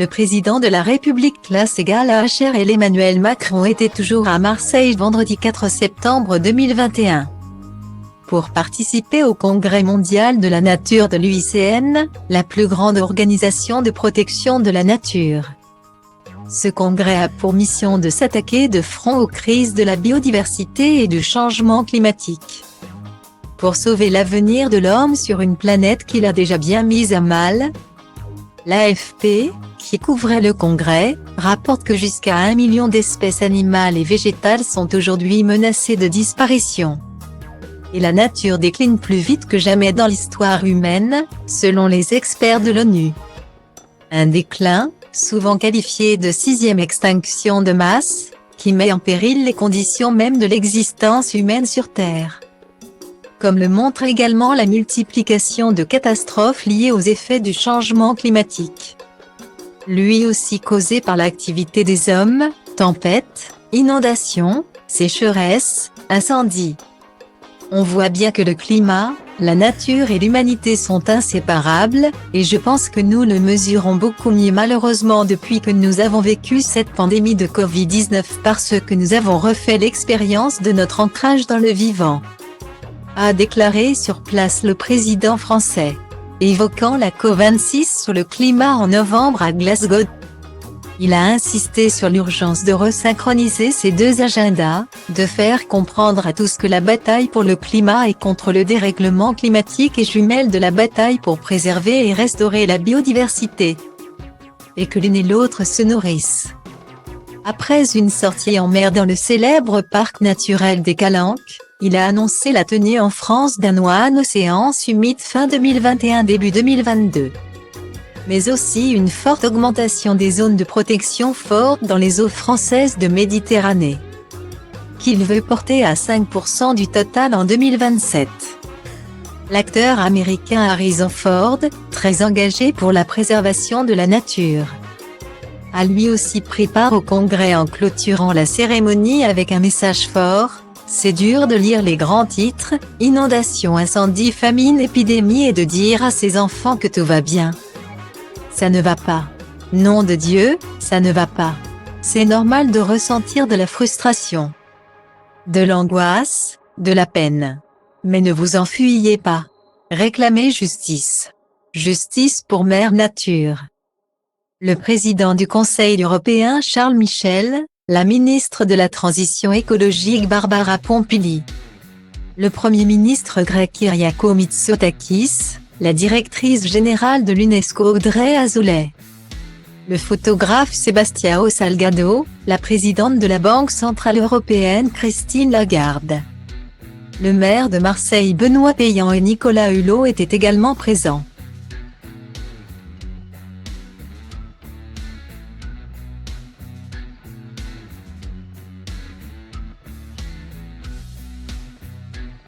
Le président de la République classe égale à HR et Emmanuel Macron était toujours à Marseille vendredi 4 septembre 2021. Pour participer au Congrès mondial de la nature de l'UICN, la plus grande organisation de protection de la nature. Ce congrès a pour mission de s'attaquer de front aux crises de la biodiversité et du changement climatique. Pour sauver l'avenir de l'homme sur une planète qu'il a déjà bien mise à mal, l'AFP, qui couvrait le congrès, rapporte que jusqu'à 1 million d'espèces animales et végétales sont aujourd'hui menacées de disparition. Et la nature décline plus vite que jamais dans l'histoire humaine, selon les experts de l'ONU. Un déclin, souvent qualifié de 6e extinction de masse, qui met en péril les conditions mêmes de l'existence humaine sur Terre. Comme le montre également la multiplication de catastrophes liées aux effets du changement climatique. Lui aussi causé par l'activité des hommes, tempêtes, inondations, sécheresses, incendies. On voit bien que le climat, la nature et l'humanité sont inséparables, et je pense que nous le mesurons beaucoup mieux malheureusement depuis que nous avons vécu cette pandémie de Covid-19 parce que nous avons refait l'expérience de notre ancrage dans le vivant. A déclaré sur place le président français, évoquant la COP26 sur le climat en novembre à Glasgow. Il a insisté sur l'urgence de resynchroniser ces deux agendas, de faire comprendre à tous que la bataille pour le climat et contre le dérèglement climatique est jumelle de la bataille pour préserver et restaurer la biodiversité. Et que l'une et l'autre se nourrissent. Après une sortie en mer dans le célèbre parc naturel des Calanques, il a annoncé la tenue en France d'un One Océan Summit fin 2021 début 2022. Mais aussi une forte augmentation des zones de protection forte dans les eaux françaises de Méditerranée, qu'il veut porter à 5% du total en 2027. L'acteur américain Harrison Ford, très engagé pour la préservation de la nature, a lui aussi pris part au congrès en clôturant la cérémonie avec un message fort. C'est dur de lire les grands titres, inondations, incendies, famine, épidémie et de dire à ses enfants que tout va bien. Ça ne va pas. Nom de Dieu, ça ne va pas. C'est normal de ressentir de la frustration, de l'angoisse, de la peine. Mais ne vous enfuyez pas. Réclamez justice. Justice pour Mère Nature. Le président du Conseil européen Charles Michel, la ministre de la Transition écologique Barbara Pompili, le Premier ministre grec Kyriakos Mitsotakis, la directrice générale de l'UNESCO Audrey Azoulay, le photographe Sebastião Salgado, la présidente de la Banque centrale européenne Christine Lagarde, le maire de Marseille Benoît Payan et Nicolas Hulot étaient également présents.